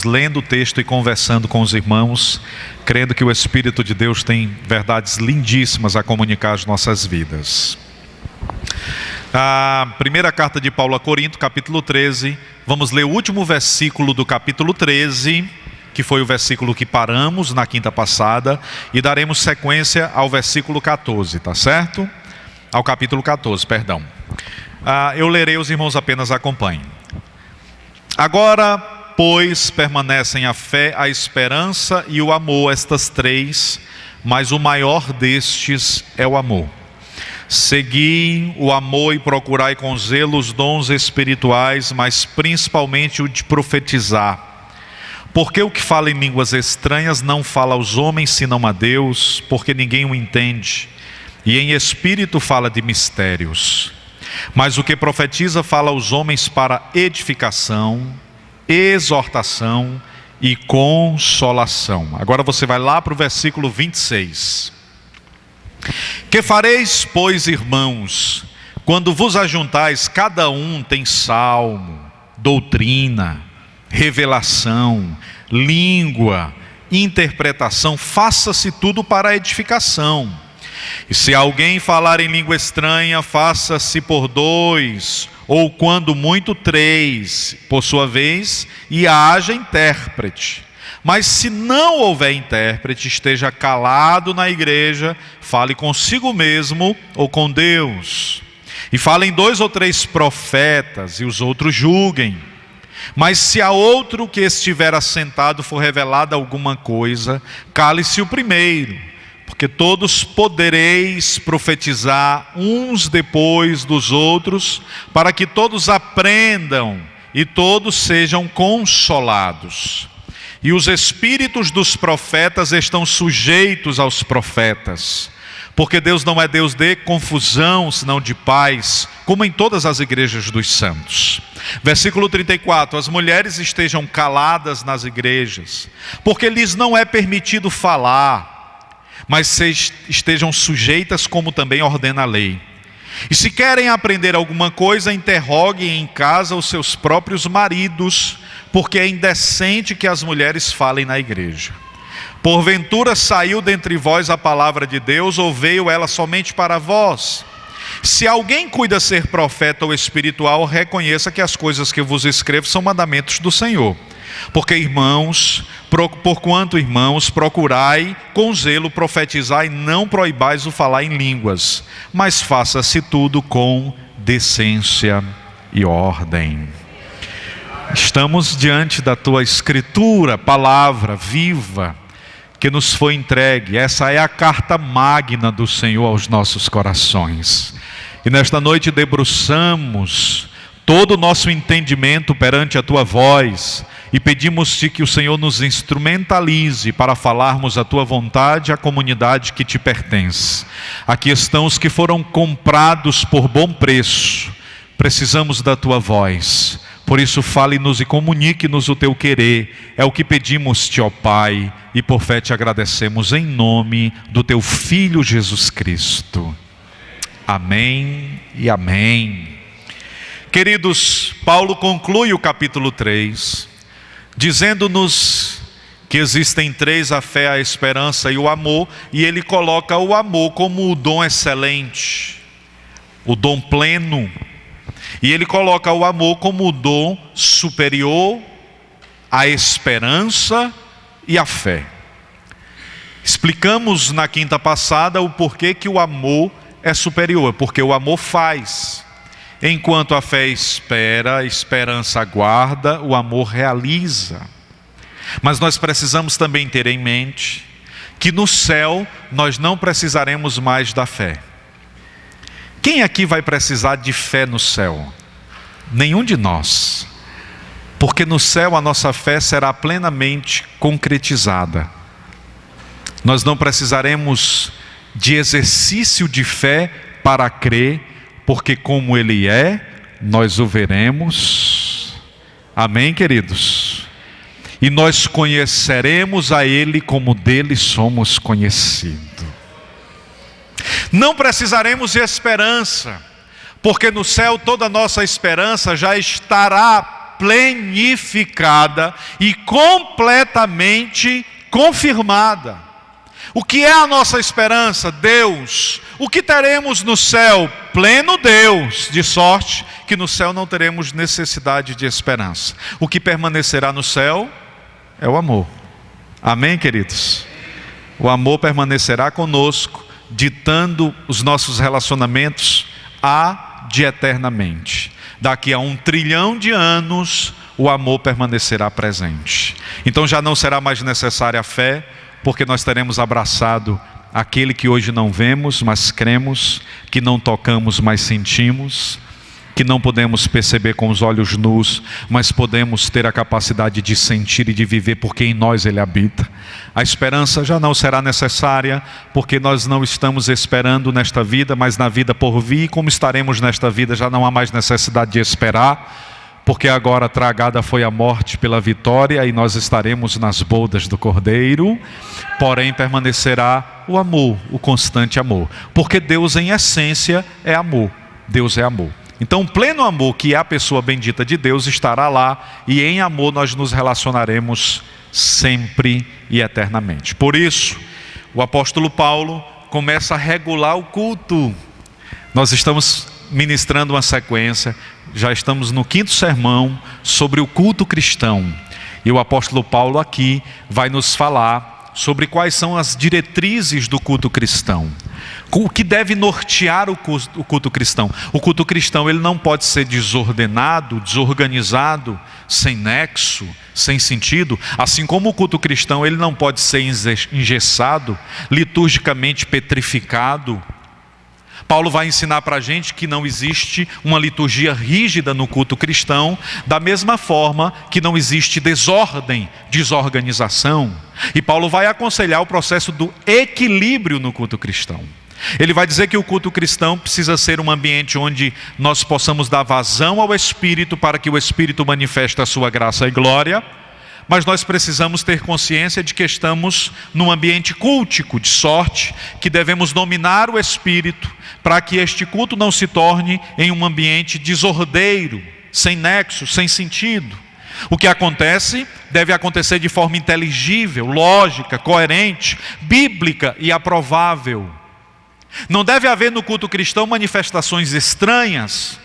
lendo o texto e conversando com os irmãos, crendo que o Espírito de Deus tem verdades lindíssimas a comunicar às nossas vidas. A primeira carta de Paulo a Corinto, capítulo 13, vamos ler o último versículo do capítulo 13, que foi o versículo que paramos na quinta passada, e daremos sequência ao versículo 14, tá certo? Ao capítulo 14, perdão. Eu lerei, os irmãos apenas acompanhem. Agora, pois, permanecem a fé, a esperança e o amor, estas três, mas o maior destes é o amor. Segui o amor e procurai com zelo os dons espirituais, mas principalmente o de profetizar. Porque o que fala em línguas estranhas não fala aos homens senão a Deus, porque ninguém o entende. E em espírito fala de mistérios. Mas o que profetiza fala aos homens para edificação, exortação e consolação. Agora você vai lá para o versículo 26. Que fareis, pois, irmãos, quando vos ajuntais, cada um tem salmo, doutrina, revelação, língua, interpretação, faça-se tudo para a edificação. E se alguém falar em língua estranha, faça-se por dois, ou quando muito três, por sua vez, e haja intérprete. Mas se não houver intérprete, esteja calado na igreja, fale consigo mesmo ou com Deus. E falem 2 ou 3 profetas, e os outros julguem. Mas se a outro que estiver assentado for revelada alguma coisa, cale-se o primeiro. Porque todos podereis profetizar uns depois dos outros, para que todos aprendam e todos sejam consolados. E os espíritos dos profetas estão sujeitos aos profetas, porque Deus não é Deus de confusão, senão de paz, como em todas as igrejas dos santos. Versículo 34, as mulheres estejam caladas nas igrejas, porque lhes não é permitido falar, mas estejam sujeitas como também ordena a lei. E se querem aprender alguma coisa, interroguem em casa os seus próprios maridos, porque é indecente que as mulheres falem na igreja. Porventura saiu dentre vós a palavra de Deus, ou veio ela somente para vós? Se alguém cuida ser profeta ou espiritual, reconheça que as coisas que eu vos escrevo são mandamentos do Senhor. Porque porquanto irmãos, procurai com zelo profetizar e não proibais o falar em línguas, mas faça-se tudo com decência e ordem. Estamos diante da tua escritura, palavra viva, que nos foi entregue. Essa é a carta magna do Senhor aos nossos corações. E nesta noite debruçamos todo o nosso entendimento perante a tua voz e pedimos-te que o Senhor nos instrumentalize para falarmos a tua vontade à comunidade que te pertence. Aqui estão os que foram comprados por bom preço. Precisamos da tua voz. Por isso fale-nos e comunique-nos o teu querer. É o que pedimos-te, ó Pai, e por fé te agradecemos em nome do teu Filho Jesus Cristo. Amém e amém. Queridos, Paulo conclui o capítulo 3, dizendo-nos que existem três: a fé, a esperança e o amor, e ele coloca o amor como o dom excelente, o dom pleno, e ele coloca o amor como o dom superior à esperança e à fé. Explicamos na quinta passada o porquê que o amor é superior, porque o amor faz. Enquanto a fé espera, a esperança aguarda, o amor realiza. Mas nós precisamos também ter em mente que no céu nós não precisaremos mais da fé. Quem aqui vai precisar de fé no céu? Nenhum de nós. Porque no céu a nossa fé será plenamente concretizada. Nós não precisaremos de exercício de fé para crer, porque como Ele é, nós o veremos. Amém, queridos? E nós conheceremos a Ele como dele somos conhecidos. Não precisaremos de esperança, porque no céu toda a nossa esperança já estará plenificada e completamente confirmada. O que é a nossa esperança? Deus. O que teremos no céu? Pleno Deus, de sorte que no céu não teremos necessidade de esperança. O que permanecerá no céu é o amor. Amém, queridos? O amor permanecerá conosco, ditando os nossos relacionamentos de eternamente. Daqui a 1 trilhão de anos, o amor permanecerá presente. Então já não será mais necessária a fé, porque nós teremos abraçado aquele que hoje não vemos, mas cremos, que não tocamos, mas sentimos, que não podemos perceber com os olhos nus, mas podemos ter a capacidade de sentir e de viver, porque em nós Ele habita. A esperança já não será necessária, porque nós não estamos esperando nesta vida, mas na vida por vir. E como estaremos nesta vida, já não há mais necessidade de esperar, porque agora tragada foi a morte pela vitória, e nós estaremos nas bodas do Cordeiro. Porém permanecerá o amor, o constante amor, porque Deus em essência é amor. Deus é amor. Então, o pleno amor, que é a pessoa bendita de Deus, estará lá, e em amor nós nos relacionaremos sempre e eternamente. Por isso, o apóstolo Paulo começa a regular o culto. Nós estamos ministrando uma sequência, já estamos no 5º sermão sobre o culto cristão. E o apóstolo Paulo aqui vai nos falar sobre quais são as diretrizes do culto cristão. O que deve nortear o culto cristão? O culto cristão ele não pode ser desordenado, desorganizado, sem nexo, sem sentido. Assim como o culto cristão ele não pode ser engessado, liturgicamente petrificado. Paulo vai ensinar para a gente que não existe uma liturgia rígida no culto cristão, da mesma forma que não existe desordem, desorganização. E Paulo vai aconselhar o processo do equilíbrio no culto cristão. Ele vai dizer que o culto cristão precisa ser um ambiente onde nós possamos dar vazão ao Espírito, para que o Espírito manifeste a sua graça e glória. Mas nós precisamos ter consciência de que estamos num ambiente cultico, de sorte que devemos dominar o Espírito, para que este culto não se torne em um ambiente desordeiro, sem nexo, sem sentido. O que acontece, deve acontecer de forma inteligível, lógica, coerente, bíblica e aprovável. Não deve haver no culto cristão manifestações estranhas.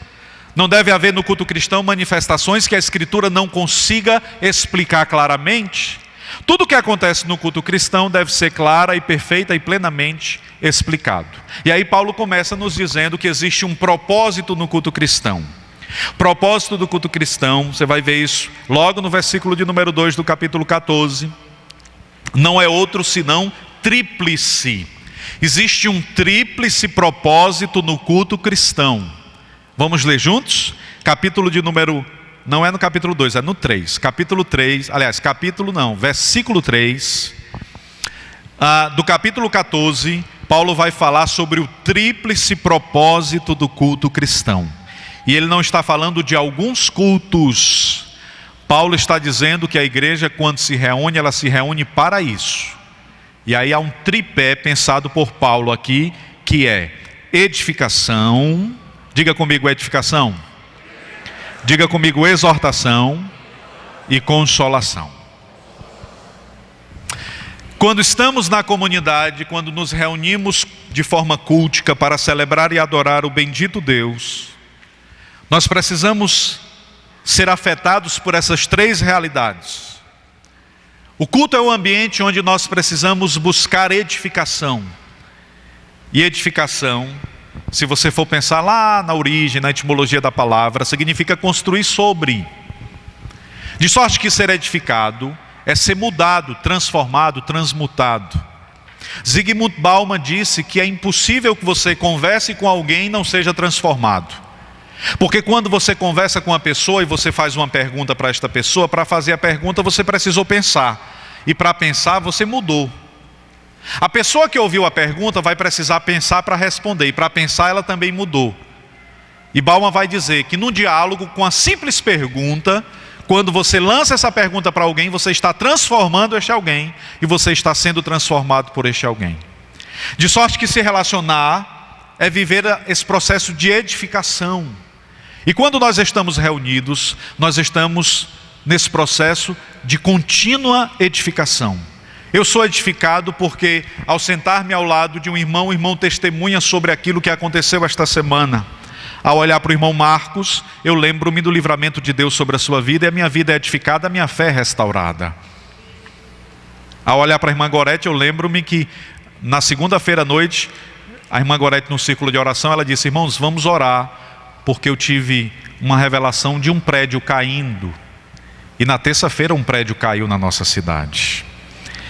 Não deve haver no culto cristão manifestações que a Escritura não consiga explicar claramente. Tudo o que acontece no culto cristão deve ser clara e perfeita e plenamente explicado. E aí Paulo começa nos dizendo que existe um propósito no culto cristão. Propósito do culto cristão, você vai ver isso logo no versículo de número 2 do capítulo 14. Não é outro senão tríplice. Existe um tríplice propósito no culto cristão. Vamos ler juntos? Capítulo de número... Não é no capítulo 2, é no 3. Capítulo 3, aliás, versículo 3. Do capítulo 14, Paulo vai falar sobre o tríplice propósito do culto cristão. E ele não está falando de alguns cultos. Paulo está dizendo que a igreja, quando se reúne, ela se reúne para isso. E aí há um tripé pensado por Paulo aqui, que é edificação. Diga comigo edificação. Diga comigo exortação e consolação. Quando estamos na comunidade, quando nos reunimos de forma cultica para celebrar e adorar o bendito Deus, nós precisamos ser afetados por essas 3 realidades. O culto é o ambiente onde nós precisamos buscar edificação. E edificação, se você for pensar lá na origem, na etimologia da palavra, significa construir sobre. De sorte que ser edificado é ser mudado, transformado, transmutado. Zygmunt Bauman disse que é impossível que você converse com alguém e não seja transformado. Porque quando você conversa com uma pessoa e você faz uma pergunta para esta pessoa, para fazer a pergunta você precisou pensar. E para pensar você mudou. A pessoa que ouviu a pergunta vai precisar pensar para responder. E para pensar ela também mudou. E Bauman vai dizer que no diálogo com a simples pergunta, quando você lança essa pergunta para alguém, você está transformando este alguém. E você está sendo transformado por este alguém. De sorte que se relacionar é viver esse processo de edificação. E quando nós estamos reunidos, nós estamos nesse processo de contínua edificação. Eu sou edificado porque, ao sentar-me ao lado de um irmão, o irmão testemunha sobre aquilo que aconteceu esta semana. Ao olhar para o irmão Marcos, eu lembro-me do livramento de Deus sobre a sua vida, e a minha vida é edificada, a minha fé é restaurada. Ao olhar para a irmã Gorete, eu lembro-me que na segunda-feira à noite, a irmã Gorete, no círculo de oração, ela disse: irmãos, vamos orar, porque eu tive uma revelação de um prédio caindo. E na terça-feira um prédio caiu na nossa cidade.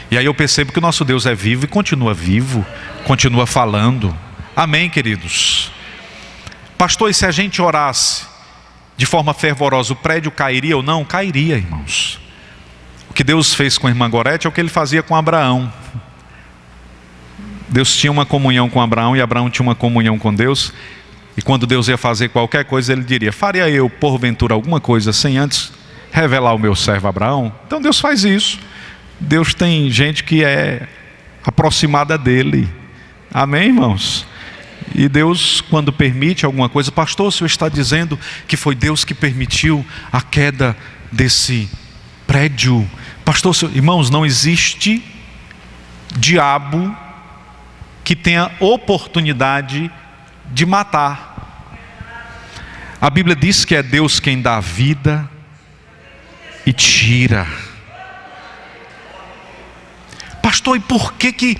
E aí eu percebo que o nosso Deus é vivo vivo, continua falando. Amém, queridos? Pastor, e se a gente orasse de forma fervorosa, o prédio cairia ou não? Cairia, irmãos. O que Deus fez com a irmã Gorete é o que Ele fazia com Abraão. Deus tinha uma comunhão com Abraão, e Abraão tinha uma comunhão com Deus. E quando Deus ia fazer qualquer coisa, Ele diria: faria eu, porventura, alguma coisa sem antes revelar o meu servo Abraão? Então Deus faz isso. Deus tem gente que é aproximada dEle. Amém, irmãos? E Deus, quando permite alguma coisa, pastor, o senhor está dizendo que foi Deus que permitiu a queda desse prédio? Pastor, irmãos, não existe diabo que tenha oportunidade de matar. A Bíblia diz que é Deus quem dá vida e tira. Pastor, e por que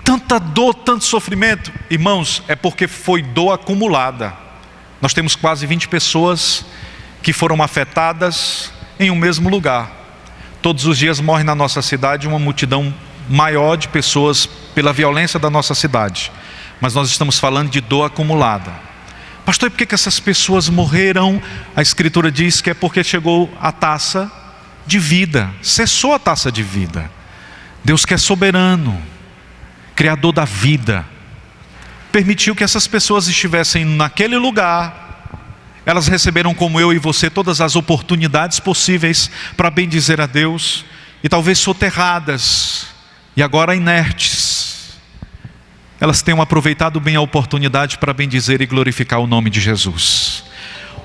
tanta dor, tanto sofrimento? Irmãos, é porque foi dor acumulada. Nós temos quase 20 pessoas que foram afetadas em um mesmo lugar. Todos os dias morre na nossa cidade uma multidão maior de pessoas pela violência da nossa cidade. Mas nós estamos falando de dor acumulada. Pastor, e por que essas pessoas morreram? A Escritura diz que é porque chegou a taça de vida, cessou a taça de vida. Deus, que é soberano, Criador da vida, permitiu que essas pessoas estivessem naquele lugar. Elas receberam, como eu e você, todas as oportunidades possíveis para bendizer a Deus, e talvez soterradas e agora inertes, elas tenham aproveitado bem a oportunidade para bendizer e glorificar o nome de Jesus.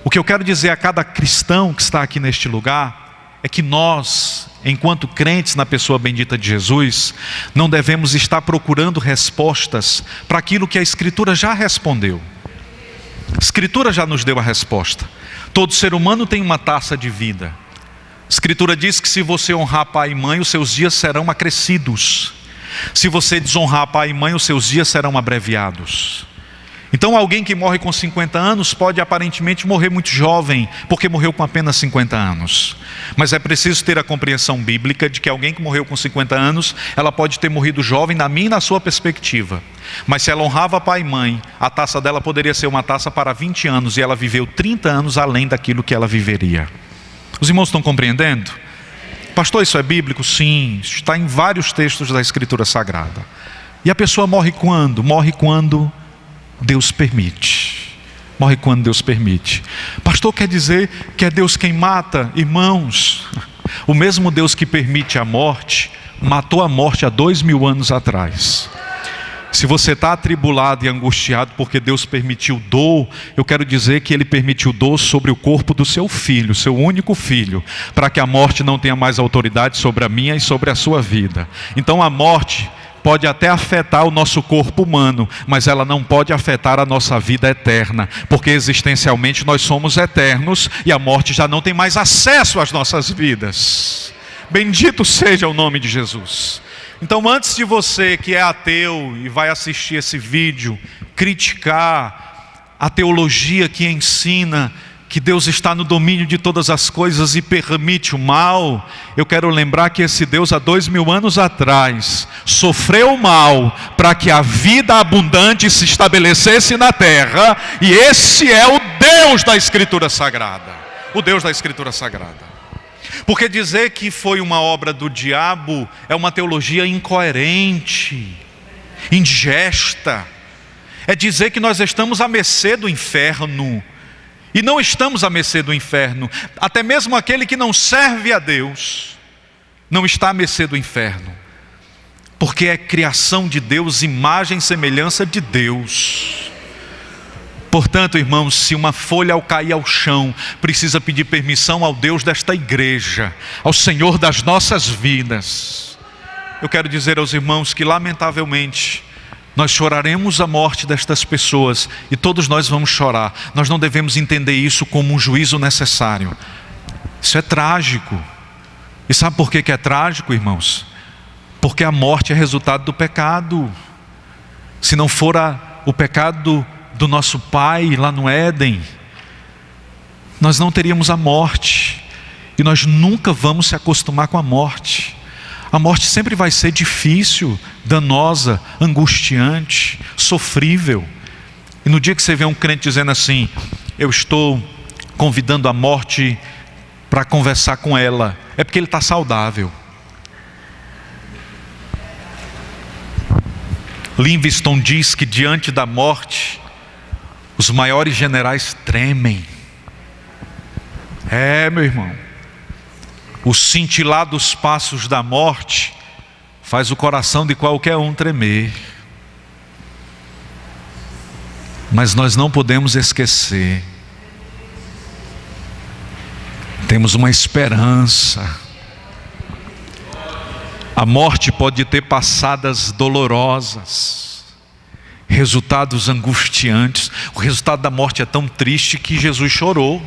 O que eu quero dizer a cada cristão que está aqui neste lugar é que nós, enquanto crentes na pessoa bendita de Jesus, não devemos estar procurando respostas para aquilo que a Escritura já respondeu. A Escritura já nos deu a resposta. Todo ser humano tem uma taça de vida. A Escritura diz que se você honrar pai e mãe, os seus dias serão acrescidos. Se você desonrar pai e mãe, os seus dias serão abreviados. Então alguém que morre com 50 anos pode aparentemente morrer muito jovem, porque morreu com apenas 50 anos. Mas é preciso ter a compreensão bíblica de que alguém que morreu com 50 anos, ela pode ter morrido jovem na minha e na sua perspectiva. Mas se ela honrava pai e mãe, a taça dela poderia ser uma taça para 20 anos, e ela viveu 30 anos além daquilo que ela viveria. Os irmãos estão compreendendo? Pastor, isso é bíblico? Sim, está em vários textos da Escritura Sagrada. E a pessoa morre quando? Morre quando Deus permite. Morre quando Deus permite. Pastor, quer dizer que é Deus quem mata? Irmãos, o mesmo Deus que permite a morte, matou a morte há 2000 anos atrás. Se você está atribulado e angustiado porque Deus permitiu dor, eu quero dizer que Ele permitiu dor sobre o corpo do seu filho, seu único filho, para que a morte não tenha mais autoridade sobre a minha e sobre a sua vida. Então a morte pode até afetar o nosso corpo humano, mas ela não pode afetar a nossa vida eterna, porque existencialmente nós somos eternos e a morte já não tem mais acesso às nossas vidas. Bendito seja o nome de Jesus. Então, antes de você que é ateu e vai assistir esse vídeo, criticar a teologia que ensina que Deus está no domínio de todas as coisas e permite o mal, eu quero lembrar que esse Deus há 2000 anos atrás sofreu o mal para que a vida abundante se estabelecesse na terra, e esse é o Deus da Escritura Sagrada. O Deus da Escritura Sagrada. Porque dizer que foi uma obra do diabo é uma teologia incoerente, indigesta. É dizer que nós estamos à mercê do inferno. E não estamos à mercê do inferno. Até mesmo aquele que não serve a Deus não está à mercê do inferno, porque é criação de Deus, imagem e semelhança de Deus. Portanto, irmãos, se uma folha ao cair ao chão, precisa pedir permissão ao Deus desta igreja, ao Senhor das nossas vidas. Eu quero dizer aos irmãos que, lamentavelmente, nós choraremos a morte destas pessoas, e todos nós vamos chorar. Nós não devemos entender isso como um juízo necessário. Isso é trágico. E sabe por que é trágico, irmãos? Porque a morte é resultado do pecado. Se não for o pecado do nosso pai lá no Éden, nós não teríamos a morte. E nós nunca vamos se acostumar com a morte. A morte sempre vai ser difícil, danosa, angustiante, sofrível. E no dia que você vê um crente dizendo assim: eu estou convidando a morte para conversar com ela, é porque ele está saudável. Livingstone diz que diante da morte, os maiores generais tremem. Meu irmão, o cintilar dos passos da morte faz o coração de qualquer um tremer. Mas nós não podemos esquecer, temos uma esperança. A morte pode ter passadas dolorosas, resultados angustiantes. O resultado da morte é tão triste que Jesus chorou.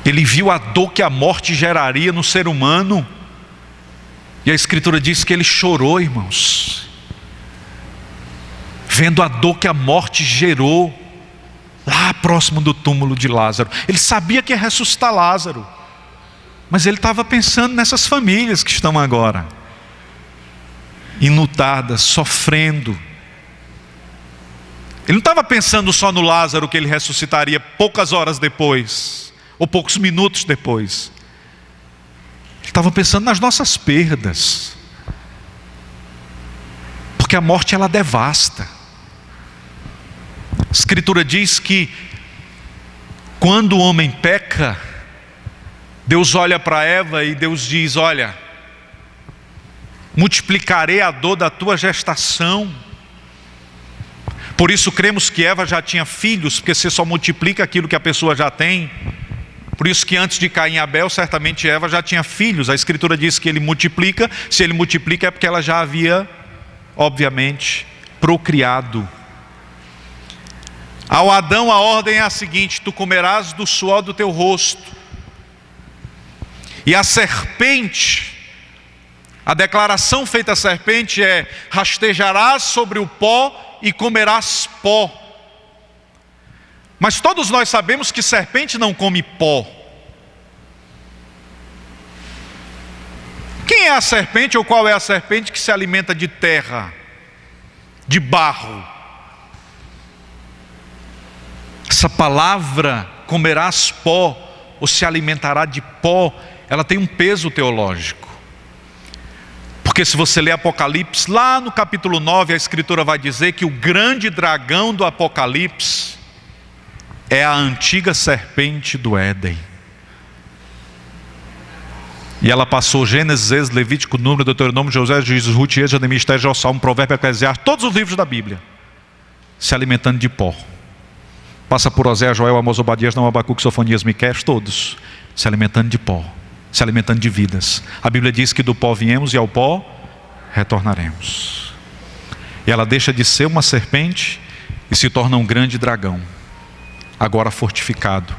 Ele viu a dor que a morte geraria no ser humano, e a Escritura diz que ele chorou, irmãos, vendo a dor que a morte gerou lá próximo do túmulo de Lázaro. Ele sabia que ia ressuscitar Lázaro, mas ele estava pensando nessas famílias que estão agora enlutadas, sofrendo. Ele não estava pensando só no Lázaro, que ele ressuscitaria poucas horas depois, ou poucos minutos depois. Ele estava pensando nas nossas perdas, porque a morte, ela devasta. A Escritura diz que quando o homem peca, Deus olha para Eva e Deus diz: olha, multiplicarei a dor da tua gestação. Por isso cremos que Eva já tinha filhos, porque você só multiplica aquilo que a pessoa já tem. Por isso que antes de Caim e Abel, certamente Eva já tinha filhos. A Escritura diz que ele multiplica. Se ele multiplica é porque ela já havia, obviamente, procriado. Ao Adão a ordem é a seguinte: tu comerás do suor do teu rosto. E a serpente, a declaração feita à serpente é: rastejarás sobre o pó e comerás pó. Mas todos nós sabemos que serpente não come pó. Quem é a serpente, ou qual é a serpente que se alimenta de terra, de barro? Essa palavra, comerás pó, ou se alimentará de pó, ela tem um peso teológico. Porque se você ler Apocalipse, lá no capítulo 9, a Escritura vai dizer que o grande dragão do Apocalipse é a antiga serpente do Éden. E ela passou Gênesis, Êxodo, Levítico, Número, Deuteronômio, José, Juízes, Ruth, Êxodo, Jeremias, Jó, Salmo, Provérbio, Eclesiastes, todos os livros da Bíblia, se alimentando de pó. Passa por Oséias, Joel, Amós, Obadias, Não, Abacuque, Sofonias, Miqueias, todos se alimentando de pó, se alimentando de vidas. A Bíblia diz que do pó viemos e ao pó retornaremos. E ela deixa de ser uma serpente e se torna um grande dragão, agora fortificado,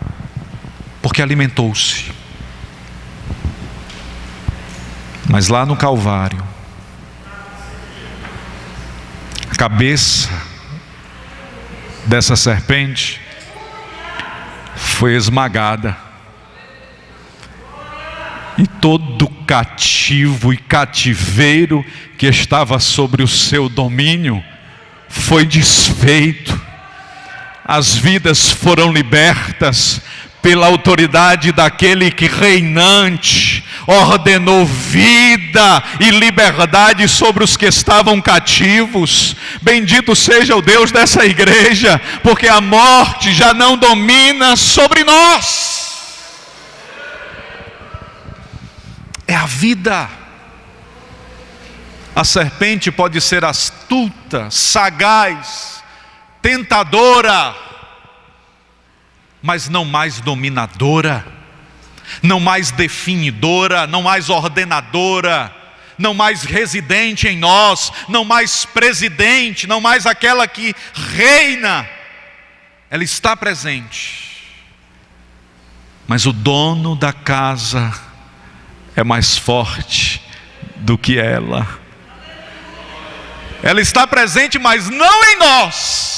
porque alimentou-se. Mas lá no Calvário, a cabeça dessa serpente foi esmagada, e todo cativo e cativeiro que estava sobre o seu domínio foi desfeito. As vidas foram libertas pela autoridade daquele que reinante ordenou vida e liberdade sobre os que estavam cativos. Bendito seja o Deus dessa igreja, porque a morte já não domina sobre nós. É a vida. A serpente pode ser astuta, sagaz, tentadora, mas não mais dominadora, não mais definidora, não mais ordenadora, não mais residente em nós, não mais presidente, não mais aquela que reina. Ela está presente, mas o dono da casa é mais forte do que ela. Ela está presente, mas não em nós.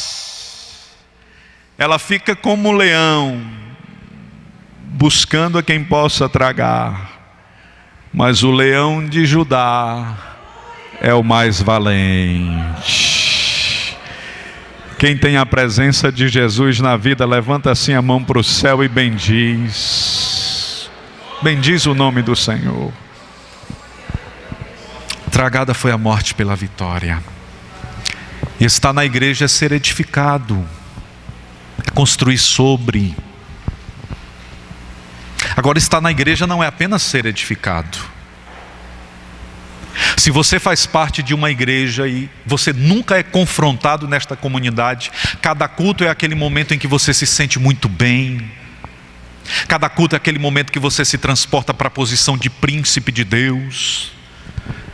Ela fica como um leão, buscando a quem possa tragar. Mas o leão de Judá é o mais valente. Quem tem a presença de Jesus na vida, levanta assim a mão para o céu e bendiz. Bendiz o nome do Senhor. Tragada foi a morte pela vitória. E estar na igreja é ser edificado, é construir sobre. Agora, estar na igreja não é apenas ser edificado. Se você faz parte de uma igreja e você nunca é confrontado nesta comunidade, cada culto é aquele momento em que você se sente muito bem. Cada culto é aquele momento que você se transporta para a posição de príncipe de Deus.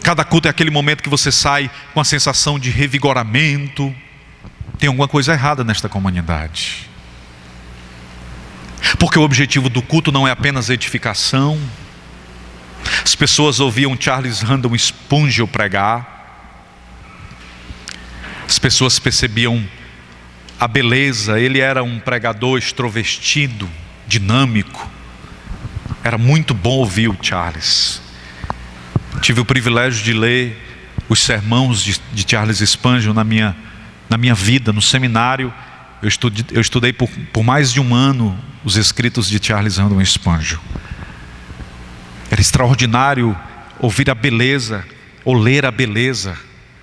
Cada culto é aquele momento que você sai com a sensação de revigoramento. Tem alguma coisa errada nesta comunidade. Porque o objetivo do culto não é apenas edificação. As pessoas ouviam Charles Haddon Spurgeon pregar. As pessoas percebiam a beleza. Ele era um pregador extrovertido, dinâmico. Era muito bom ouvir o Charles. Tive o privilégio de ler os sermões de Charles Spurgeon na minha vida, no seminário. Eu estudei por mais de um ano os escritos de Charles Haddon Spurgeon. Era extraordinário ouvir a beleza, ou ler a beleza,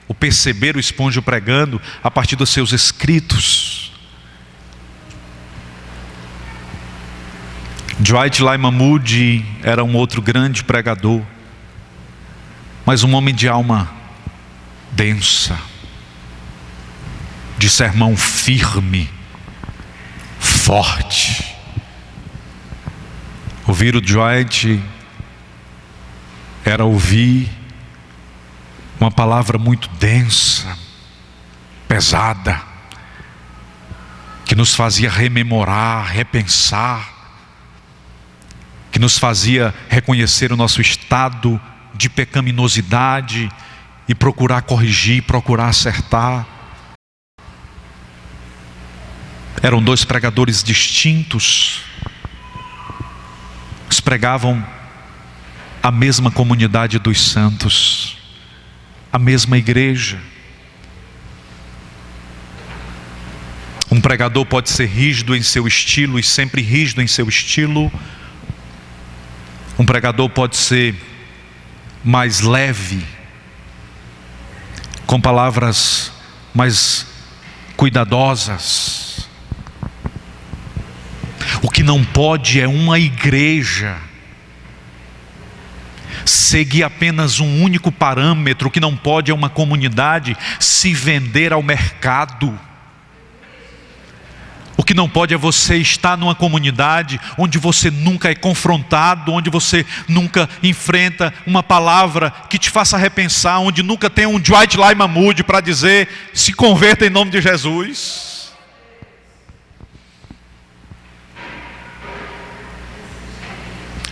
ou perceber o Spurgeon pregando a partir dos seus escritos. Dwight Lyman Moody era um outro grande pregador, mas um homem de alma densa, de sermão firme, forte. Ouvir o Dwight era ouvir uma palavra muito densa, pesada, que nos fazia rememorar, repensar, que nos fazia reconhecer o nosso estado de pecaminosidade e procurar corrigir, procurar acertar. Eram dois pregadores distintos. Eles pregavam a mesma comunidade dos santos, a mesma igreja. Um pregador pode ser rígido em seu estilo e sempre rígido em seu estilo. Um pregador pode ser mais leve, com palavras mais cuidadosas. O que não pode é uma igreja seguir apenas um único parâmetro. O que não pode é uma comunidade se vender ao mercado. O que não pode é você estar numa comunidade onde você nunca é confrontado, onde você nunca enfrenta uma palavra que te faça repensar, onde nunca tem um Dwight Lyman Moody para dizer: se converta em nome de Jesus.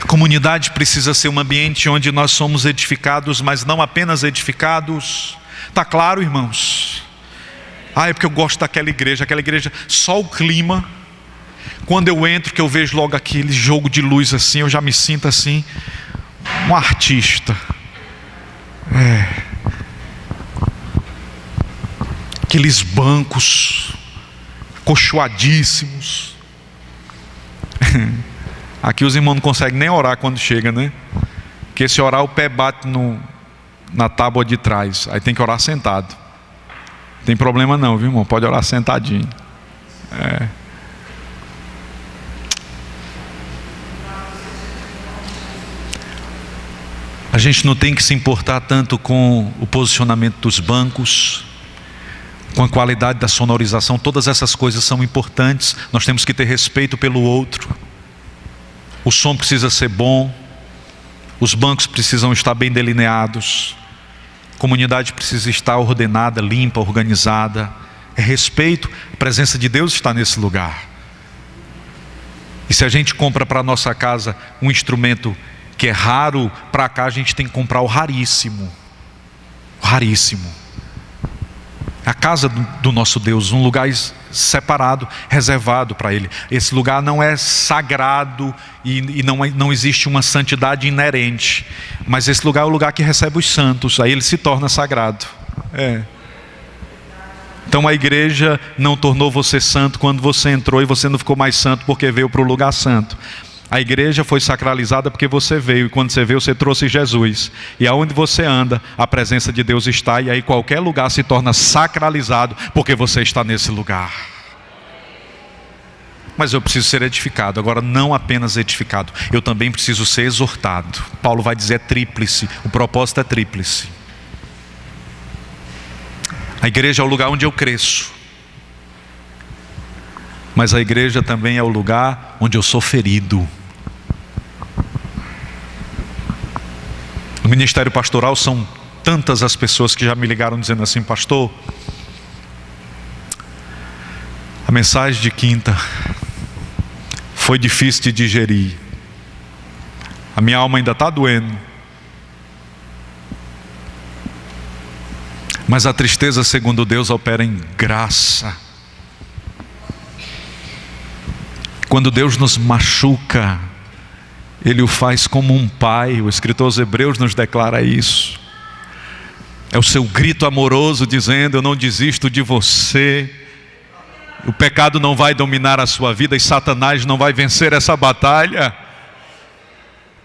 A comunidade precisa ser um ambiente onde nós somos edificados, mas não apenas edificados. Está claro, irmãos? É porque eu gosto daquela igreja, só o clima. Quando eu entro, que eu vejo logo aquele jogo de luz assim, eu já me sinto assim, um artista. Aqueles bancos cochoadíssimos. Aqui os irmãos não conseguem nem orar quando chega, né? Porque se orar, o pé bate na tábua de trás. Aí tem que orar sentado. Não tem problema não, viu, irmão? Pode orar sentadinho. A gente não tem que se importar tanto com o posicionamento dos bancos, com a qualidade da sonorização. Todas essas coisas são importantes. Nós temos que ter respeito pelo outro. O som precisa ser bom. Os bancos precisam estar bem delineados. A comunidade precisa estar ordenada, limpa, organizada. É respeito. A presença de Deus está nesse lugar. E se a gente compra para a nossa casa um instrumento que é raro, para cá a gente tem que comprar o raríssimo. O raríssimo. A casa do nosso Deus, um lugar separado, reservado para Ele. Esse lugar não é sagrado e não existe uma santidade inerente. Mas esse lugar é o lugar que recebe os santos, aí ele se torna sagrado. Então a igreja não tornou você santo quando você entrou e você não ficou mais santo porque veio para o lugar santo. A igreja foi sacralizada porque você veio, e quando você veio você trouxe Jesus. E aonde você anda, a presença de Deus está, e aí qualquer lugar se torna sacralizado porque você está nesse lugar. Mas eu preciso ser edificado, agora não apenas edificado, eu também preciso ser exortado. Paulo vai dizer tríplice, o propósito é tríplice. A igreja é o lugar onde eu cresço, mas a igreja também é o lugar onde eu sou ferido. No ministério pastoral são tantas as pessoas que já me ligaram dizendo assim: pastor, a mensagem de quinta foi difícil de digerir, a minha alma ainda está doendo, mas a tristeza segundo Deus opera em graça. Quando Deus nos machuca, Ele o faz como um pai. O escritor aos Hebreus nos declara isso. É o seu grito amoroso dizendo: eu não desisto de você. O pecado não vai dominar a sua vida e Satanás não vai vencer essa batalha.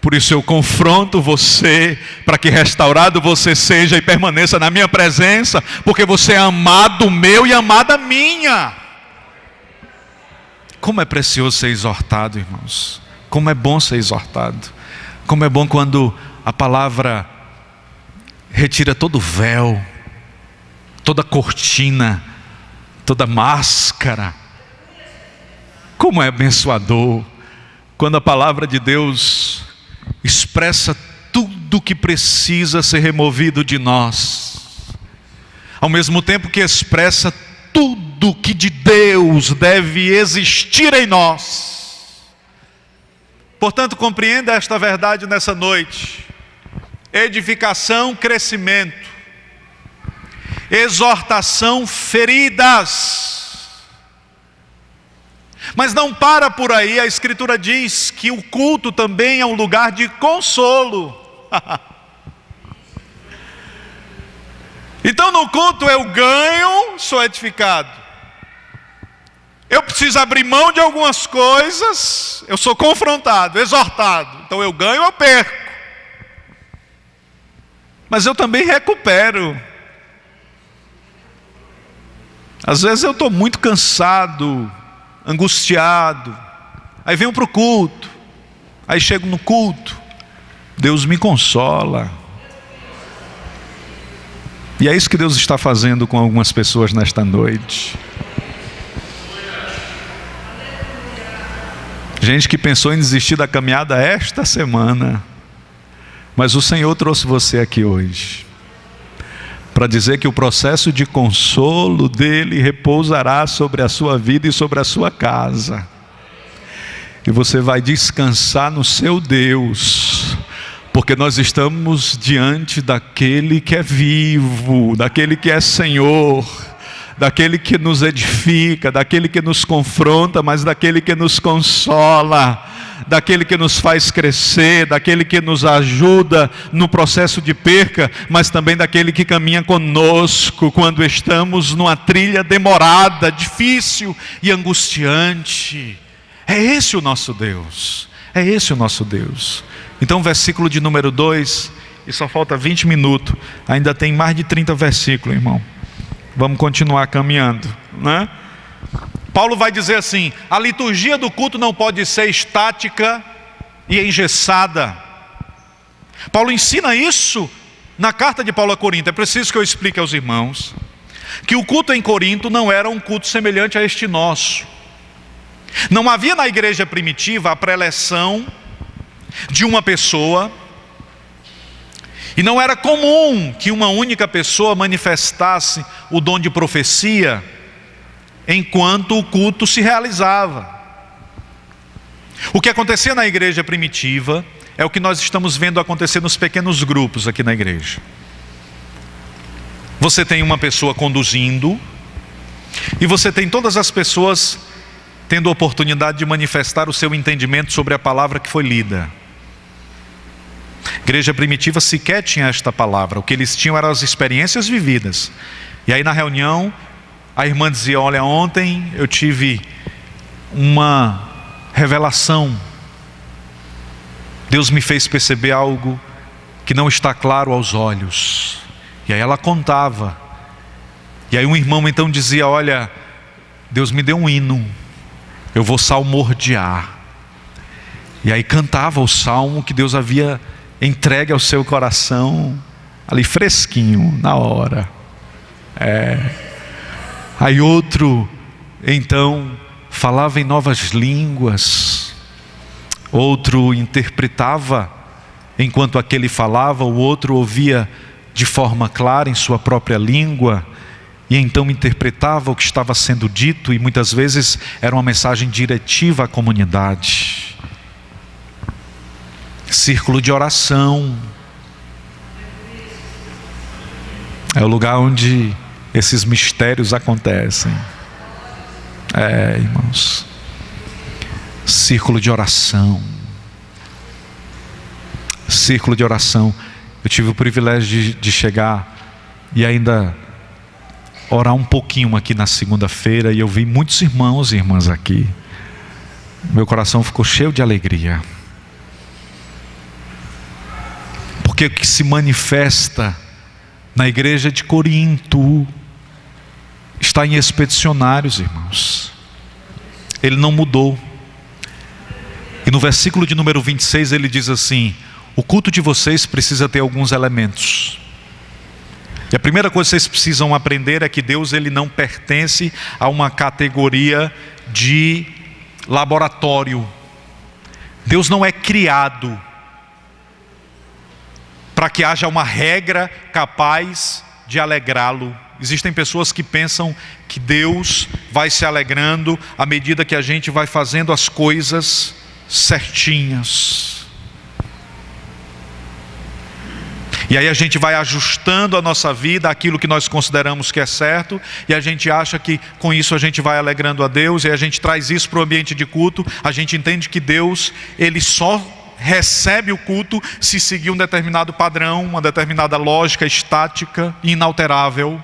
Por isso eu confronto você, para que restaurado você seja e permaneça na minha presença, porque você é amado meu e amada minha. Como é precioso ser exortado, irmãos. Como é bom ser exortado. Como é bom quando a palavra retira todo o véu, toda cortina, toda máscara. Como é abençoador quando a palavra de Deus expressa tudo que precisa ser removido de nós, ao mesmo tempo que expressa tudo que de Deus deve existir em nós. Portanto, compreenda esta verdade nessa noite: edificação, crescimento; exortação, feridas. Mas não para por aí. A Escritura diz que o culto também é um lugar de consolo. Então no culto eu ganho, sou edificado. Eu preciso abrir mão de algumas coisas, eu sou confrontado, exortado. Então eu ganho ou perco. Mas eu também recupero. Às vezes eu estou muito cansado, angustiado, aí venho para o culto, aí chego no culto, Deus me consola. E é isso que Deus está fazendo com algumas pessoas nesta noite. Gente que pensou em desistir da caminhada esta semana, mas o Senhor trouxe você aqui hoje para dizer que o processo de consolo dele repousará sobre a sua vida e sobre a sua casa, e você vai descansar no seu Deus, porque nós estamos diante daquele que é vivo, daquele que é Senhor, daquele que nos edifica, daquele que nos confronta, mas daquele que nos consola, daquele que nos faz crescer, daquele que nos ajuda no processo de perca, mas também daquele que caminha conosco quando estamos numa trilha demorada, difícil e angustiante. É esse o nosso Deus, é esse o nosso Deus. Então versículo de número 2, e só falta 20 minutos, ainda tem mais de 30 versículos, irmão. Vamos continuar caminhando, né? Paulo vai dizer assim: a liturgia do culto não pode ser estática e engessada. Paulo ensina isso na carta de Paulo a Corinto. É preciso que eu explique aos irmãos. que o culto em Corinto não era um culto semelhante a este nosso. Não havia na igreja primitiva a preleção de uma pessoa, e não era comum que uma única pessoa manifestasse o dom de profecia enquanto o culto se realizava. O que acontecia na igreja primitiva é o que nós estamos vendo acontecer nos pequenos grupos aqui na igreja. Você tem uma pessoa conduzindo, e você tem todas as pessoas tendo a oportunidade de manifestar o seu entendimento sobre a palavra que foi lida. A igreja primitiva sequer tinha esta palavra. O que eles tinham eram as experiências vividas. E aí na reunião, a irmã dizia: olha, ontem eu tive uma revelação. Deus me fez perceber algo que não está claro aos olhos. E aí ela contava. E aí um irmão então dizia: olha, Deus me deu um hino, eu vou salmodiar. E aí cantava o salmo que Deus havia entregue ao seu coração, ali fresquinho, na hora. Aí outro então falava em novas línguas, outro interpretava enquanto aquele falava, o outro ouvia de forma clara em sua própria língua, e então interpretava o que estava sendo dito, e muitas vezes era uma mensagem diretiva à comunidade. Círculo de oração é o lugar onde esses mistérios acontecem. Irmãos, círculo de oração. Círculo de oração. Eu tive o privilégio de chegar e ainda orar um pouquinho aqui na segunda-feira, e eu vi muitos irmãos e irmãs aqui. Meu coração ficou cheio de alegria, porque o que se manifesta na igreja de Corinto está em Expedicionários, irmãos. Ele não mudou. E no versículo de número 26 ele diz assim: o culto de vocês precisa ter alguns elementos. E a primeira coisa que vocês precisam aprender é que Deus, ele não pertence a uma categoria de laboratório. Deus não é criado para que haja uma regra capaz de alegrá-lo. Existem pessoas que pensam que Deus vai se alegrando à medida que a gente vai fazendo as coisas certinhas. E aí a gente vai ajustando a nossa vida àquilo que nós consideramos que é certo, e a gente acha que com isso a gente vai alegrando a Deus, e a gente traz isso para o ambiente de culto. A gente entende que Deus, ele só recebe o culto se seguir um determinado padrão, uma determinada lógica estática, inalterável.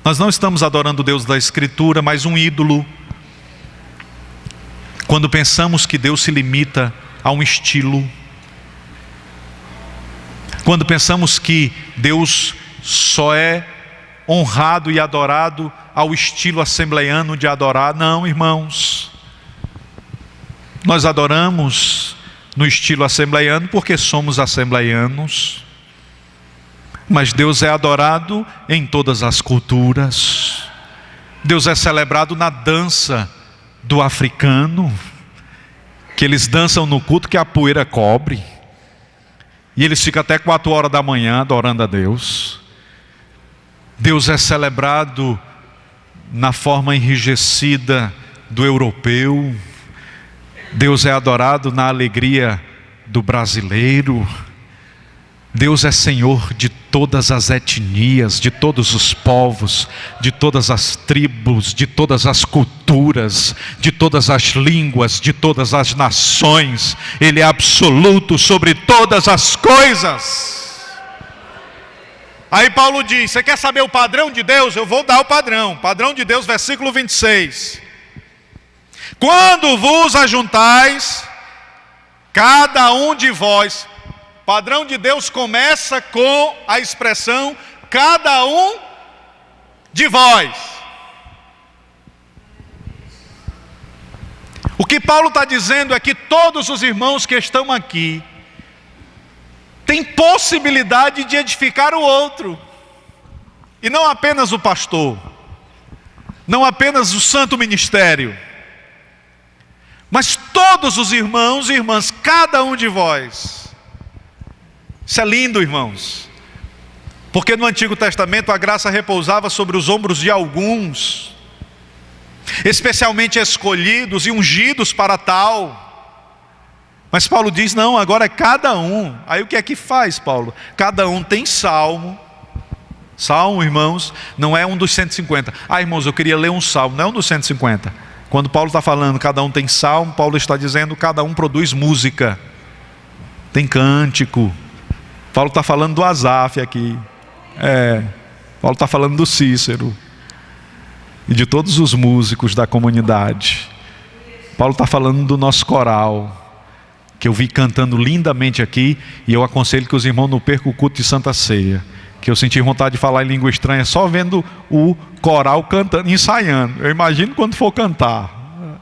Nós não estamos adorando o Deus da Escritura, mas um ídolo. Quando pensamos que Deus se limita a um estilo, quando pensamos que Deus só é honrado e adorado ao estilo assembleiano de adorar. Não, irmãos, nós adoramos no estilo assembleiano porque somos assembleianos, mas Deus é adorado em todas as culturas. Deus é celebrado na dança do africano, que eles dançam no culto que a poeira cobre, e eles ficam até 4 horas da manhã adorando a Deus. Deus é celebrado na forma enrijecida do europeu. Deus é adorado na alegria do brasileiro. Deus é Senhor de todas as etnias, de todos os povos, de todas as tribos, de todas as culturas, de todas as línguas, de todas as nações. Ele é absoluto sobre todas as coisas. Aí Paulo diz: você quer saber o padrão de Deus? Eu vou dar o padrão. Padrão de Deus, versículo 26. Quando vos ajuntais, cada um de vós. Padrão de Deus começa com a expressão cada um de vós. O que Paulo está dizendo é que todos os irmãos que estão aqui têm possibilidade de edificar o outro. E não apenas o pastor, não apenas o santo ministério, mas todos os irmãos e irmãs, cada um de vós. Isso é lindo, irmãos, porque no Antigo Testamento a graça repousava sobre os ombros de alguns, especialmente escolhidos e ungidos para tal. Mas Paulo diz, não, agora é cada um. Aí o que é que faz, Paulo? Cada um tem salmo. Salmo, irmãos, não é um dos 150. Irmãos, eu queria ler um salmo, não é um dos 150. Quando Paulo está falando, cada um tem salmo, Paulo está dizendo, cada um produz música. Tem cântico. Paulo está falando do Asaf aqui. Paulo está falando do Cícero. E de todos os músicos da comunidade. Paulo está falando do nosso coral, que eu vi cantando lindamente aqui, e eu aconselho que os irmãos não percam o culto de Santa Ceia, que eu senti vontade de falar em língua estranha só vendo o coral cantando, ensaiando. Eu imagino quando for cantar,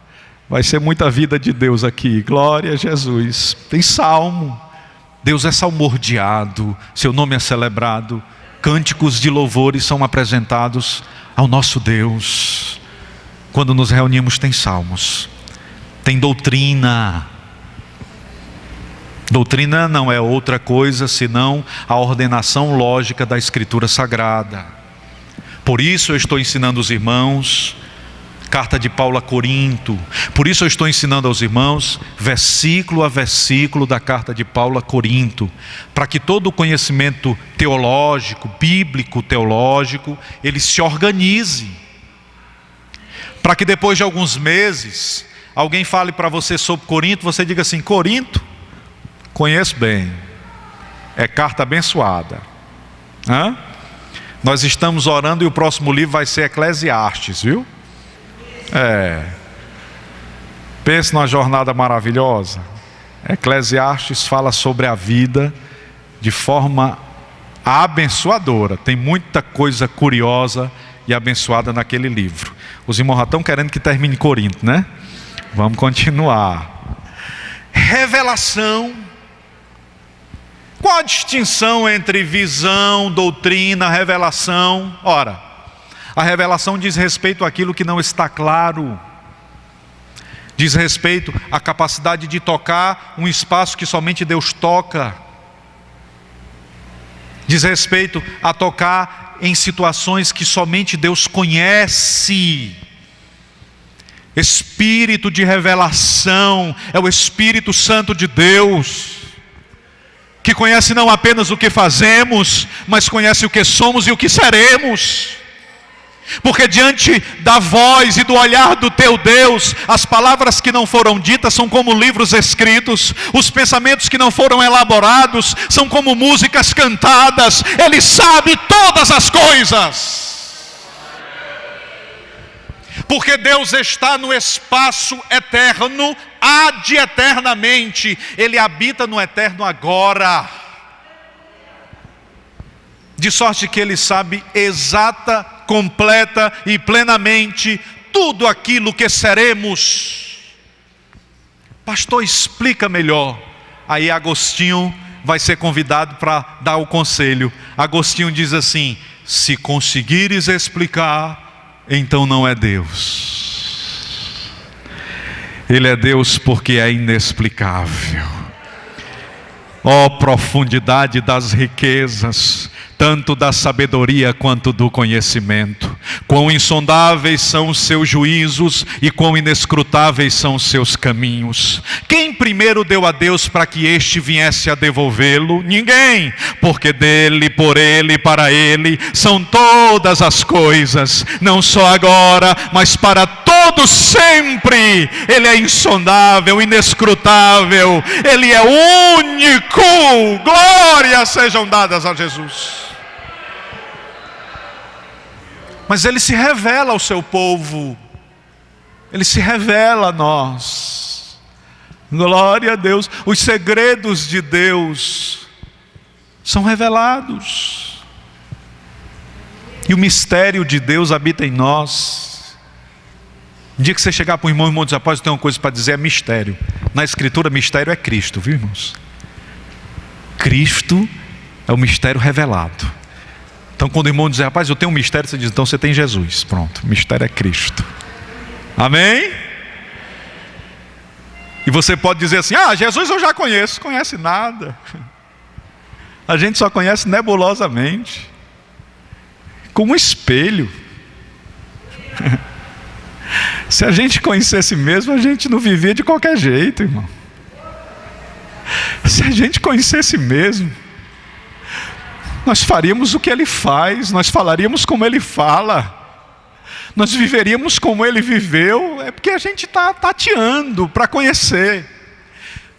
vai ser muita vida de Deus aqui, glória a Jesus. Tem salmo, Deus é salmodiado, seu nome é celebrado, cânticos de louvores são apresentados ao nosso Deus. Quando nos reunimos tem salmos, tem doutrina. Doutrina não é outra coisa senão a ordenação lógica da Escritura Sagrada. Por isso eu estou ensinando os irmãos, carta de Paulo a Corinto. Por isso eu estou ensinando aos irmãos, versículo a versículo da carta de Paulo a Corinto, para que todo o conhecimento teológico, bíblico teológico, ele se organize. Para que depois de alguns meses, alguém fale para você sobre Corinto, você diga assim, Corinto, conheço bem, é carta abençoada. Nós estamos orando e o próximo livro vai ser Eclesiastes, viu? Pense numa jornada maravilhosa. Eclesiastes fala sobre a vida de forma abençoadora. Tem muita coisa curiosa e abençoada naquele livro. Os irmãos já estão querendo que termine Corinto, né? Vamos continuar. Revelação. Qual a distinção entre visão, doutrina, revelação? Ora, a revelação diz respeito àquilo que não está claro. Diz respeito à capacidade de tocar um espaço que somente Deus toca. Diz respeito a tocar em situações que somente Deus conhece. Espírito de revelação é o Espírito Santo de Deus, que conhece não apenas o que fazemos, mas conhece o que somos e o que seremos. Porque diante da voz e do olhar do teu Deus, as palavras que não foram ditas são como livros escritos, os pensamentos que não foram elaborados são como músicas cantadas. Ele sabe todas as coisas. Porque Deus está no espaço eterno, ad eternamente. Ele habita no eterno agora. De sorte que Ele sabe exata, completa e plenamente tudo aquilo que seremos. Pastor, explica melhor. Aí Agostinho vai ser convidado para dar o conselho. Agostinho diz assim: se conseguires explicar, então não é Deus. Ele é Deus porque é inexplicável. Ó profundidade das riquezas, tanto da sabedoria quanto do conhecimento. Quão insondáveis são os seus juízos e quão inescrutáveis são os seus caminhos. Quem primeiro deu a Deus para que este viesse a devolvê-lo? Ninguém, porque dele, por ele e para ele são todas as coisas, não só agora, mas para todo sempre. Ele é insondável, inescrutável, Ele é único. Glórias sejam dadas a Jesus. Mas Ele se revela ao seu povo, Ele se revela a nós. Glória a Deus. Os segredos de Deus são revelados, e o mistério de Deus habita em nós. No dia que você chegar para o irmão diz: rapaz, eu tenho uma coisa para dizer, é mistério. Na Escritura, mistério é Cristo, viu, irmãos? Cristo é o mistério revelado. Então quando o irmão diz, rapaz, eu tenho um mistério, você diz, então você tem Jesus. Pronto, o mistério é Cristo. Amém? E você pode dizer assim, Jesus eu já conheço. Conhece nada. A gente só conhece nebulosamente, como um espelho. Se a gente conhecesse mesmo, a gente não vivia de qualquer jeito, irmão. Se a gente conhecesse mesmo, nós faríamos o que Ele faz, nós falaríamos como Ele fala, nós viveríamos como Ele viveu. É porque a gente está tateando para conhecer.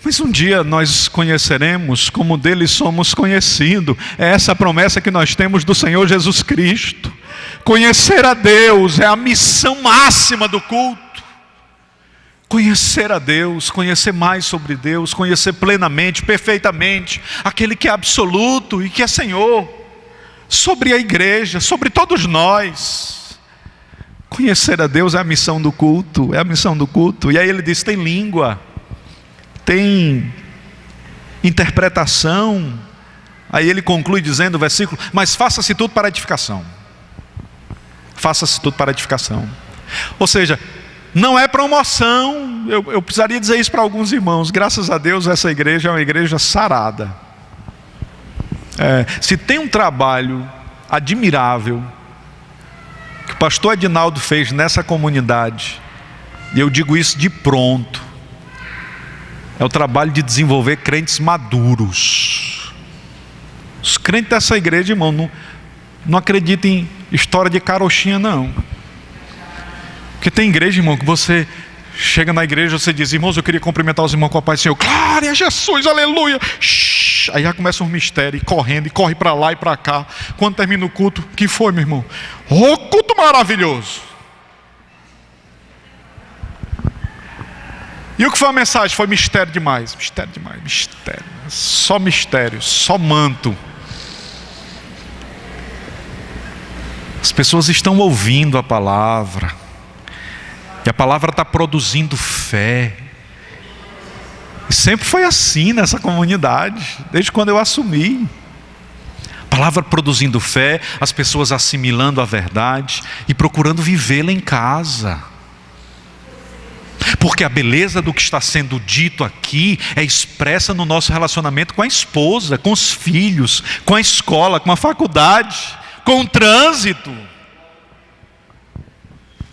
Mas um dia nós conheceremos como dele somos conhecidos. É essa a promessa que nós temos do Senhor Jesus Cristo. Conhecer a Deus é a missão máxima do culto. Conhecer a Deus, conhecer mais sobre Deus, conhecer plenamente, perfeitamente, aquele que é absoluto e que é Senhor, sobre a igreja, sobre todos nós. Conhecer a Deus é a missão do culto, é a missão do culto. E aí ele diz, tem língua, tem interpretação. Aí ele conclui dizendo o versículo, mas faça-se tudo para edificação. Faça-se tudo para edificação. Ou seja, não é promoção. Eu precisaria dizer isso para alguns irmãos. Graças a Deus essa igreja é uma igreja sarada. Se tem um trabalho admirável que o pastor Edinaldo fez nessa comunidade, e eu digo isso de pronto, é o trabalho de desenvolver crentes maduros. Os crentes dessa igreja, irmão, não acreditam em história de carochinha, não. Porque tem igreja, irmão, que você chega na igreja, você diz, irmãos, eu queria cumprimentar os irmãos com a paz do Senhor. Glória a Jesus, aleluia. Aí já começa um mistério, correndo, e corre para lá e para cá. Quando termina o culto, o que foi, meu irmão? Oh, culto maravilhoso. E o que foi a mensagem? Foi mistério demais, mistério demais, mistério. Só mistério, só manto. As pessoas estão ouvindo a palavra, e a palavra está produzindo fé. E sempre foi assim nessa comunidade, desde quando eu assumi. A palavra produzindo fé, as pessoas assimilando a verdade e procurando vivê-la em casa. Porque a beleza do que está sendo dito aqui é expressa no nosso relacionamento com a esposa, com os filhos, com a escola, com a faculdade, com o trânsito.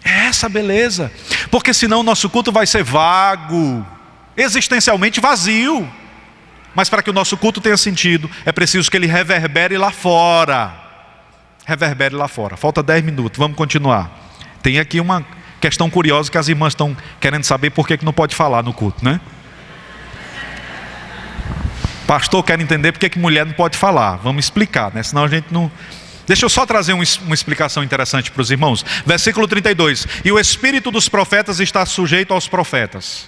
É essa a beleza. Porque senão o nosso culto vai ser vago, existencialmente vazio. Mas para que o nosso culto tenha sentido, é preciso que ele reverbere lá fora. Reverbere lá fora. Falta 10 minutos, vamos continuar. Tem aqui uma questão curiosa que as irmãs estão querendo saber por que não pode falar no culto, né? Pastor quer entender por que mulher não pode falar. Vamos explicar, né? Senão a gente não... Deixa eu só trazer uma explicação interessante para os irmãos. Versículo 32. E o espírito dos profetas está sujeito aos profetas.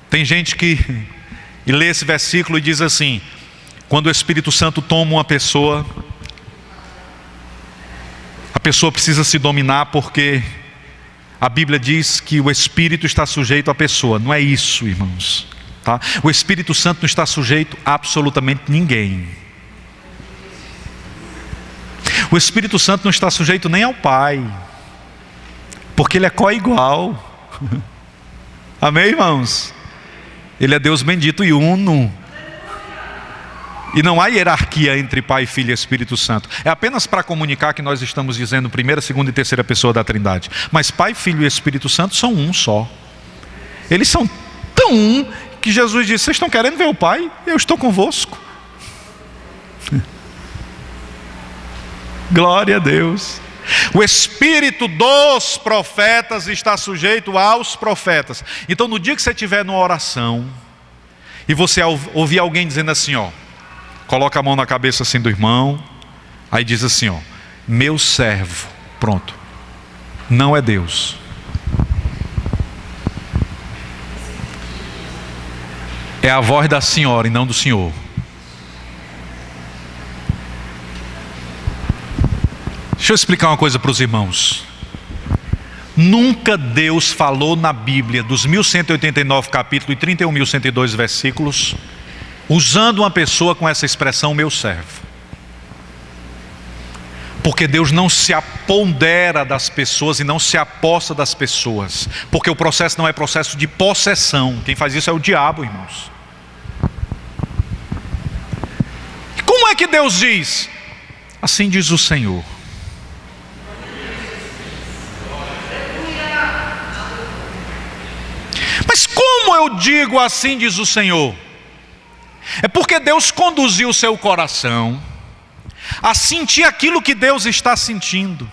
Tem gente que lê esse versículo e diz assim: quando o Espírito Santo toma uma pessoa, a pessoa precisa se dominar porque a Bíblia diz que o Espírito está sujeito à pessoa. Não é isso, irmãos, tá? O Espírito Santo não está sujeito a absolutamente ninguém. O Espírito Santo não está sujeito nem ao Pai, porque Ele é co-igual. Amém, irmãos? Ele é Deus bendito e uno. E não há hierarquia entre Pai, Filho e Espírito Santo. É apenas para comunicar que nós estamos dizendo primeira, segunda e terceira pessoa da Trindade. Mas Pai, Filho e Espírito Santo são um só. Eles são tão um que Jesus disse: vocês estão querendo ver o Pai? Eu estou convosco. Glória a Deus. O espírito dos profetas está sujeito aos profetas. Então no dia que você estiver numa oração e você ouvir alguém dizendo assim, ó, coloca a mão na cabeça assim do irmão, aí diz assim, ó, meu servo, pronto. Não é Deus. É a voz da senhora e não do senhor. Deixa eu explicar uma coisa para os irmãos. Nunca Deus falou na Bíblia, dos 1189 capítulos e 31.102 versículos, usando uma pessoa com essa expressão, meu servo. Porque Deus não se apodera das pessoas e não se aposta das pessoas. Porque o processo não é processo de possessão. Quem faz isso é o diabo, irmãos. Como é que Deus diz? Assim diz o Senhor. Mas como eu digo assim diz o Senhor? É porque Deus conduziu o seu coração a sentir aquilo que Deus está sentindo.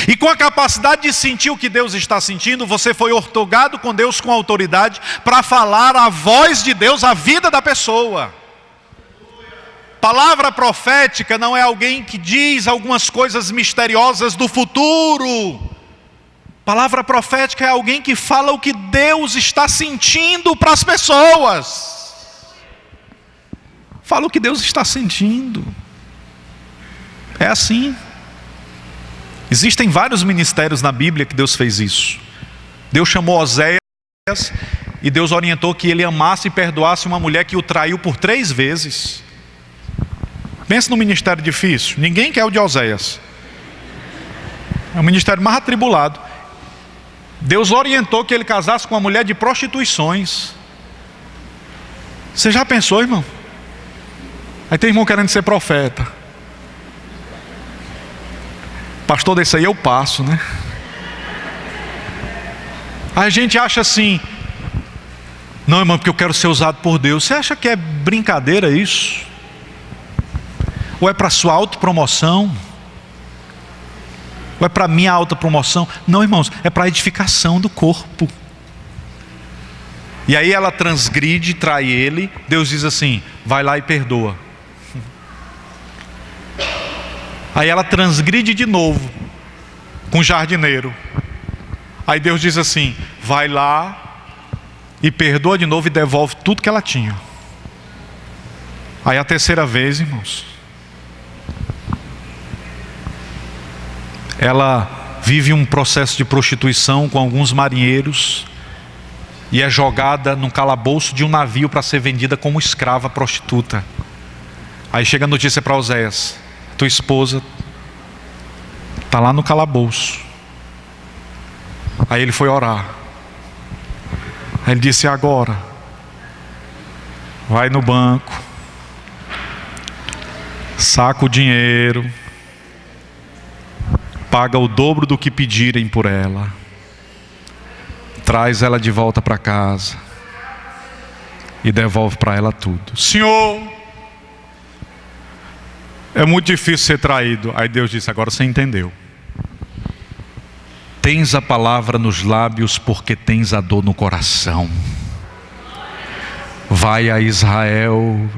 E com a capacidade de sentir o que Deus está sentindo, você foi ortogado com Deus com autoridade para falar a voz de Deus à vida da pessoa. Palavra profética não é alguém que diz algumas coisas misteriosas do futuro. Palavra profética é alguém que fala o que Deus está sentindo para as pessoas. Fala o que Deus está sentindo. É assim. Existem vários ministérios na Bíblia que Deus fez isso. Deus chamou Oséias e Deus orientou que ele amasse e perdoasse uma mulher que o traiu por 3 vezes. Pensa no ministério difícil. Ninguém quer o de Oséias. É o ministério mais atribulado. Deus orientou que ele casasse com uma mulher de prostituições. Você já pensou, irmão? Aí tem irmão querendo ser profeta. Pastor, desse aí eu passo, né? Aí a gente acha assim: não, irmão, porque eu quero ser usado por Deus. Você acha que é brincadeira isso? Ou é para sua autopromoção? Ou é para minha autopromoção? Não, irmãos, é para a edificação do corpo. E aí ela transgride, trai ele. Deus diz assim: vai lá e perdoa. Aí ela transgride de novo com o jardineiro. Aí Deus diz assim: vai lá e perdoa de novo e devolve tudo que ela tinha. Aí a terceira vez, irmãos, ela vive um processo de prostituição com alguns marinheiros e é jogada num calabouço de um navio para ser vendida como escrava prostituta. Aí chega a notícia para Oséias: tua esposa está lá no calabouço. Aí ele foi orar. Aí ele disse: agora vai no banco, saca o dinheiro, paga o dobro do que pedirem por ela, traz ela de volta para casa e devolve para ela tudo. Senhor, é muito difícil ser traído. Aí Deus disse: agora você entendeu. Tens a palavra nos lábios porque tens a dor no coração. Vai a Israel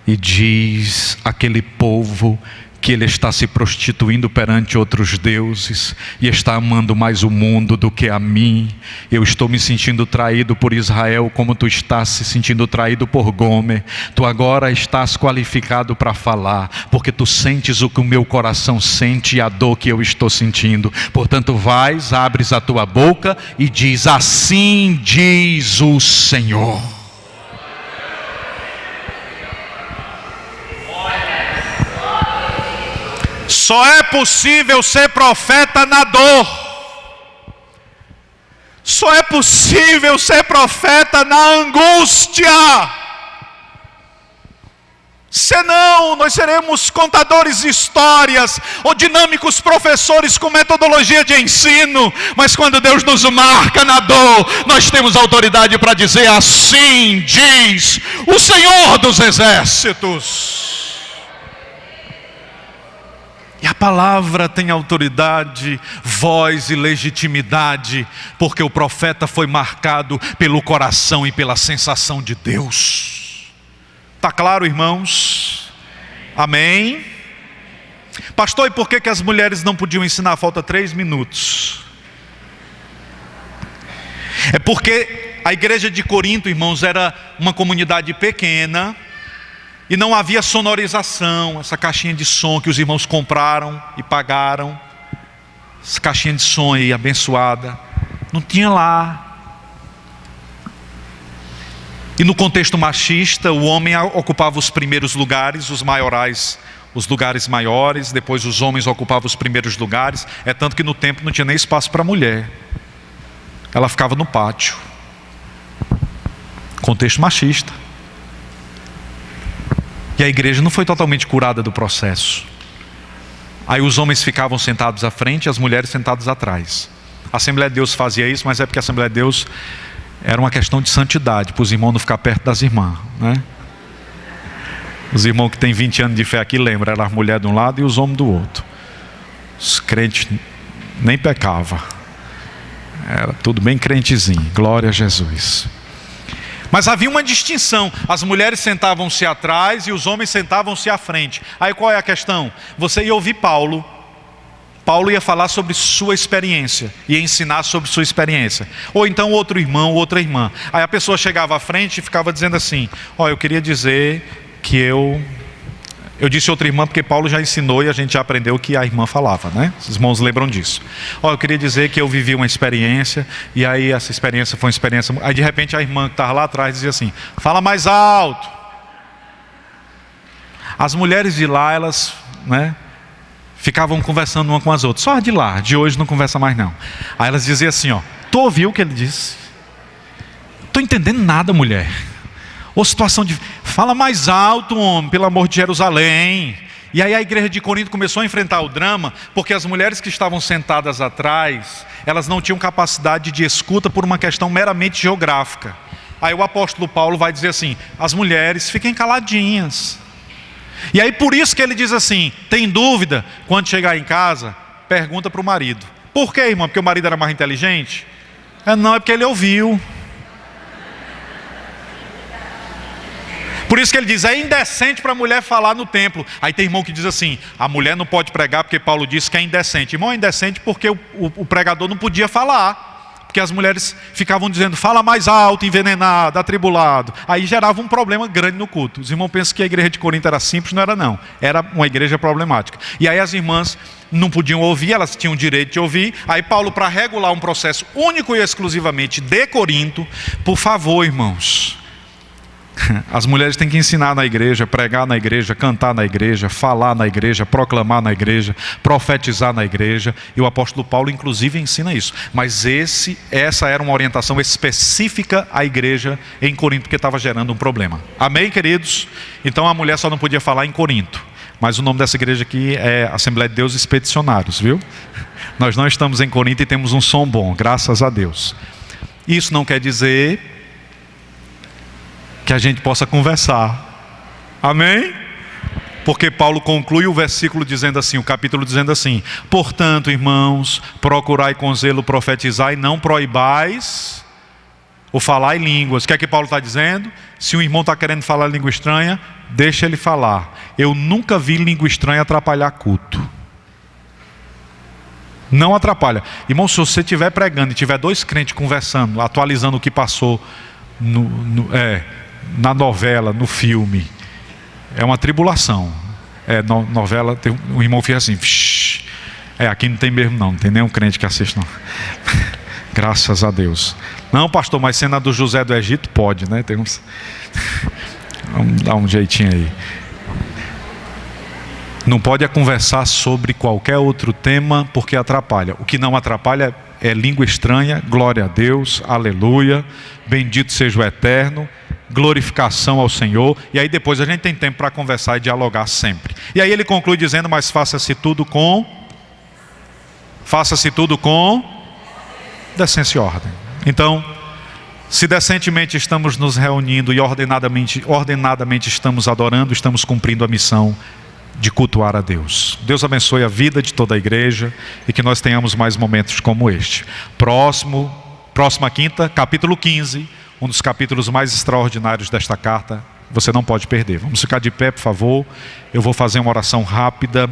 e diz àquele povo que ele está se prostituindo perante outros deuses e está amando mais o mundo do que a mim. Eu estou me sentindo traído por Israel como tu estás se sentindo traído por Gomer. Tu agora estás qualificado para falar, porque tu sentes o que o meu coração sente e a dor que eu estou sentindo. Portanto, vais, abres a tua boca e diz: assim diz o Senhor. Só é possível ser profeta na dor. Só é possível ser profeta na angústia. Senão nós seremos contadores de histórias ou dinâmicos professores com metodologia de ensino. Mas quando Deus nos marca na dor, nós temos autoridade para dizer: assim diz o Senhor dos Exércitos. E a palavra tem autoridade, voz e legitimidade, porque o profeta foi marcado pelo coração e pela sensação de Deus. Está claro, irmãos? Amém? Pastor, e por que as mulheres não podiam ensinar? Falta 3 minutos. É porque a igreja de Corinto, irmãos, era uma comunidade pequena. E não havia sonorização, essa caixinha de som que os irmãos compraram e pagaram. Essa caixinha de som aí, abençoada. Não tinha lá. E no contexto machista, o homem ocupava os primeiros lugares, os maiorais os lugares maiores, depois os homens ocupavam os primeiros lugares. É tanto que no templo não tinha nem espaço para a mulher. Ela ficava no pátio. Contexto machista. E a igreja não foi totalmente curada do processo. Aí os homens ficavam sentados à frente e as mulheres sentadas atrás. A Assembleia de Deus fazia isso, mas é porque a Assembleia de Deus era uma questão de santidade, para os irmãos não ficar perto das irmãs, né? Os irmãos que têm 20 anos de fé aqui lembram, era as mulheres de um lado e os homens do outro. Os crentes nem pecavam. Era tudo bem crentezinho, glória a Jesus. Mas havia uma distinção, as mulheres sentavam-se atrás e os homens sentavam-se à frente. Aí qual é a questão? Você ia ouvir Paulo ia falar sobre sua experiência, ia ensinar sobre sua experiência. Ou então outro irmão, outra irmã. Aí a pessoa chegava à frente e ficava dizendo assim: eu queria dizer que eu disse outra irmã porque Paulo já ensinou e a gente já aprendeu o que a irmã falava, né? Os irmãos lembram disso. Eu queria dizer que eu vivi uma experiência, e aí essa experiência foi uma experiência. Aí de repente a irmã que estava lá atrás dizia assim: fala mais alto. As mulheres de lá, elas, né, ficavam conversando uma com as outras. Só a de lá, de hoje não conversa mais não. Aí elas diziam assim: tu ouviu o que ele disse? Estou entendendo nada, mulher. Ou situação de... Fala mais alto, homem, pelo amor de Jerusalém. E aí a igreja de Corinto começou a enfrentar o drama, porque as mulheres que estavam sentadas atrás, elas não tinham capacidade de escuta por uma questão meramente geográfica. Aí o apóstolo Paulo vai dizer assim: as mulheres fiquem caladinhas. E aí por isso que ele diz assim: tem dúvida? Quando chegar em casa, pergunta para o marido. Por quê, irmão? Porque o marido era mais inteligente? Não, é porque ele ouviu. Por isso que ele diz: é indecente para a mulher falar no templo. Aí tem irmão que diz assim: a mulher não pode pregar porque Paulo disse que é indecente. Irmão, é indecente porque o pregador não podia falar, porque as mulheres ficavam dizendo: fala mais alto, envenenado, atribulado. Aí gerava um problema grande no culto. Os irmãos pensam que a igreja de Corinto era simples. Não era não, era uma igreja problemática. E aí as irmãs não podiam ouvir, elas tinham o direito de ouvir. Aí Paulo, para regular um processo único e exclusivamente de Corinto: por favor, irmãos, as mulheres têm que ensinar na igreja, pregar na igreja, cantar na igreja, falar na igreja, proclamar na igreja, profetizar na igreja. E o apóstolo Paulo inclusive ensina isso. Mas essa era uma orientação específica à igreja em Corinto, porque estava gerando um problema. Amém, queridos? Então a mulher só não podia falar em Corinto. Mas o nome dessa igreja aqui é Assembleia de Deus Expedicionários, viu? Nós não estamos em Corinto e temos um som bom, graças a Deus. Isso não quer dizer que a gente possa conversar. Amém? Porque Paulo conclui o versículo dizendo assim, o capítulo dizendo assim: portanto, irmãos, procurai com zelo profetizar e não proibais o falar em línguas. O que é que Paulo está dizendo? Se um irmão está querendo falar língua estranha, deixa ele falar. Eu nunca vi língua estranha atrapalhar culto. Não atrapalha. Irmão, se você estiver pregando e tiver dois crentes conversando, atualizando o que passou na novela, no filme, é uma tribulação. Novela, tem um irmão fica assim: aqui não tem mesmo não tem nenhum crente que assiste não. Graças a Deus. Não, pastor, mas cena do José do Egito pode, né? Tem uns... Vamos dar um jeitinho aí. Não pode conversar sobre qualquer outro tema, porque atrapalha. O que não atrapalha é língua estranha. Glória a Deus, aleluia, bendito seja o Eterno, glorificação ao Senhor. E aí depois a gente tem tempo para conversar e dialogar sempre. E aí ele conclui dizendo: mas faça-se tudo com decência e ordem. Então, se decentemente estamos nos reunindo e ordenadamente estamos adorando, estamos cumprindo a missão de cultuar a Deus. Deus abençoe a vida de toda a igreja e que nós tenhamos mais momentos como este. Próxima quinta, capítulo 15, um dos capítulos mais extraordinários desta carta. Você não pode perder. Vamos ficar de pé, por favor. Eu vou fazer uma oração rápida.